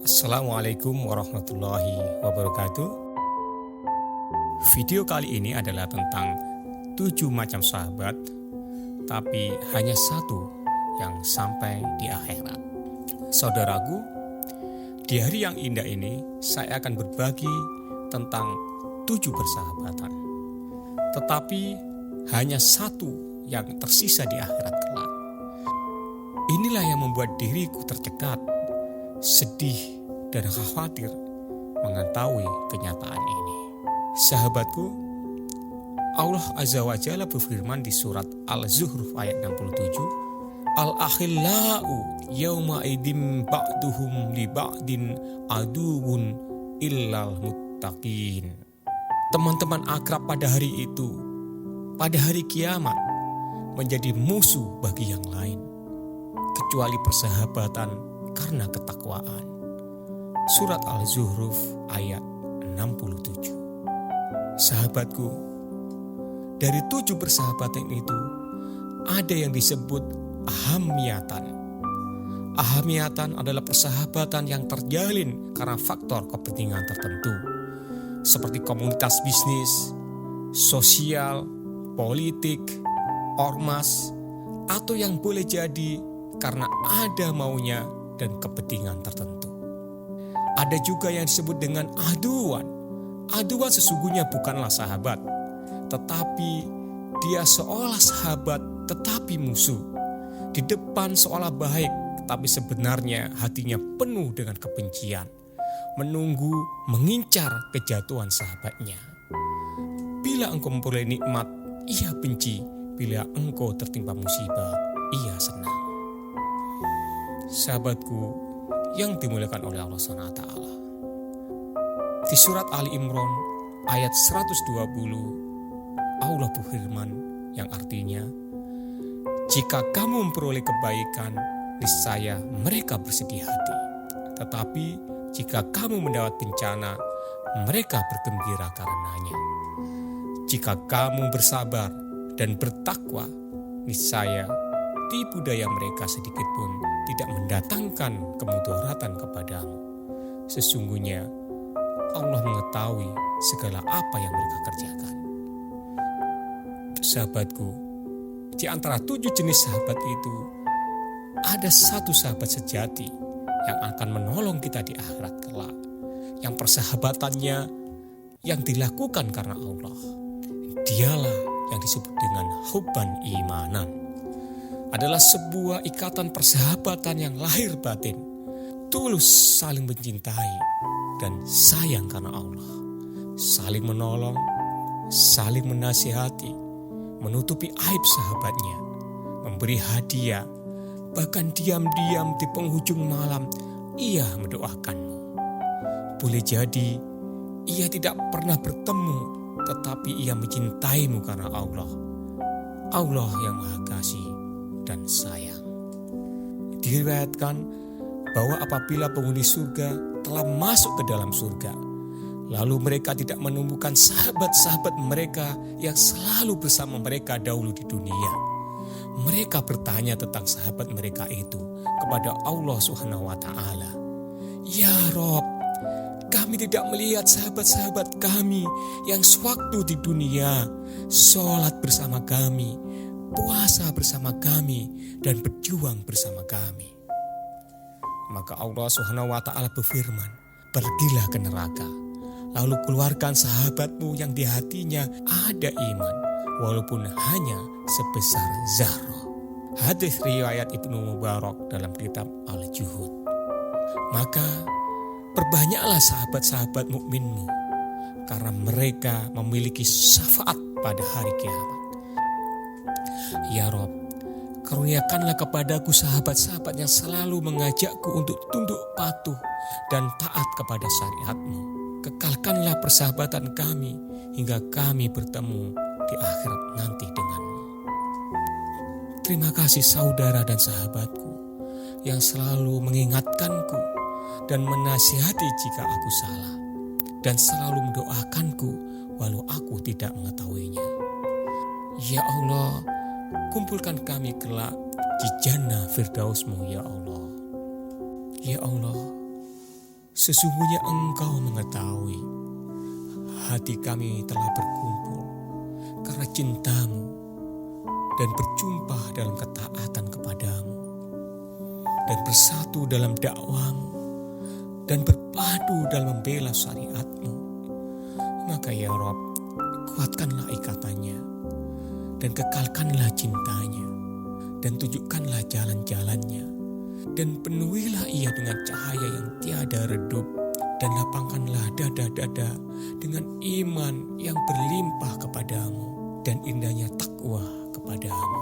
Assalamualaikum warahmatullahi wabarakatuh. Video kali ini adalah tentang 7 macam sahabat, tapi hanya satu yang sampai di akhirat. Saudaraku, di hari yang indah ini saya akan berbagi tentang 7 persahabatan. Tetapi hanya satu yang tersisa di akhirat kelak. Inilah yang membuat diriku tercekat, sedih dan khawatir mengetahui kenyataan ini. Sahabatku, Allah Azza wa Jalla berfirman di surat Al-Zukhruf ayat 67, Al-akhillau yawma idim ba'duhum li ba'din aduwun illal muttaqin. Teman-teman akrab pada hari itu, pada hari kiamat, menjadi musuh bagi yang lain, kecuali persahabatan karena ketakwaan. Surat Al-Zukhruf ayat 67. Sahabatku, dari 7 persahabatan itu ada yang disebut ahamiyatan. Ahamiyatan adalah persahabatan yang terjalin karena faktor kepentingan tertentu, seperti komunitas bisnis, sosial, politik, ormas, atau yang boleh jadi karena ada maunya dan kepentingan tertentu. Ada juga yang disebut dengan aduan. Aduan sesungguhnya bukanlah sahabat, tetapi dia seolah sahabat tetapi musuh. Di depan seolah baik, tapi sebenarnya hatinya penuh dengan kebencian, menunggu, mengincar kejatuhan sahabatnya. Bila engkau memperoleh nikmat, ia benci. Bila engkau tertimpa musibah, ia senang. Sahabatku yang dimuliakan oleh Allah SWT, di surat Ali Imran ayat 120, Allah berfirman yang artinya, jika kamu memperoleh kebaikan, niscaya mereka bersedih hati. Tetapi jika kamu mendapat bencana, mereka bergembira karenanya. Jika kamu bersabar dan bertakwa, niscaya tipu daya mereka sedikit pun tidak mendatangkan kemudaratan kepadamu. Sesungguhnya Allah mengetahui segala apa yang mereka kerjakan. Sahabatku, di antara 7 jenis sahabat itu, ada satu sahabat sejati yang akan menolong kita di akhirat kelak, yang persahabatannya yang dilakukan karena Allah. Dialah yang disebut dengan hubban imanan. Adalah sebuah ikatan persahabatan yang lahir batin, tulus saling mencintai dan sayang karena Allah, saling menolong, saling menasihati, menutupi aib sahabatnya, memberi hadiah, bahkan diam-diam di penghujung malam ia mendoakanmu. Boleh jadi ia tidak pernah bertemu, tetapi ia mencintaimu karena Allah. Allah yang Maha Kasih dan sayang. Diriwayatkan bahwa apabila penghuni surga telah masuk ke dalam surga, lalu mereka tidak menemukan sahabat-sahabat mereka yang selalu bersama mereka dahulu di dunia, mereka bertanya tentang sahabat mereka itu kepada Allah Subhanahu wa Ta'ala. Ya Rob, kami tidak melihat sahabat-sahabat kami yang sewaktu di dunia sholat bersama kami, puasa bersama kami, dan berjuang bersama kami. Maka Allah Subhanahu wa Ta'ala berfirman, pergilah ke neraka, lalu keluarkan sahabatmu yang di hatinya ada iman, walaupun hanya sebesar zarrah. Hadis riwayat Ibnu Mubarak dalam kitab Al-Juhud. Maka perbanyaklah sahabat-sahabat mukminmu, karena mereka memiliki syafaat pada hari kiamat. Ya Rob, karuniakanlah kepadaku sahabat-sahabat yang selalu mengajakku untuk tunduk patuh dan taat kepada syariat-Mu. Kekalkanlah persahabatan kami hingga kami bertemu di akhirat nanti denganmu. Terima kasih saudara dan sahabatku yang selalu mengingatkanku dan menasihati jika aku salah, dan selalu mendoakanku walau aku tidak mengetahuinya. Ya Allah, kumpulkan kami kelak di jannah firdaus-Mu ya Allah. Ya Allah, Sesungguhnya Engkau mengetahui hati kami telah berkumpul karena cinta-Mu dan berjumpa dalam ketaatan kepadamu dan bersatu dalam dakwah-Mu dan berpadu dalam membela syariat-Mu. Maka ya Rob, kuatkanlah ikatannya dan kekalkanlah cintanya dan tunjukkanlah jalan-jalannya dan penuhilah ia dengan cahaya yang tiada redup dan lapangkanlah dada-dada dengan iman yang berlimpah kepadamu dan indahnya takwa kepadamu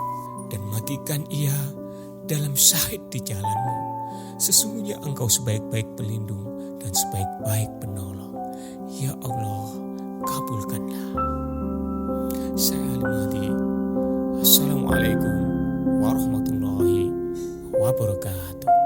dan matikan ia dalam syahid di jalanmu. Sesungguhnya Engkau sebaik-baik pelindung dan sebaik-baik penolong. Ya Allah, kabulkanlah. Saya Al-Mahdi. Assalamualaikum warahmatullahi wabarakatuh.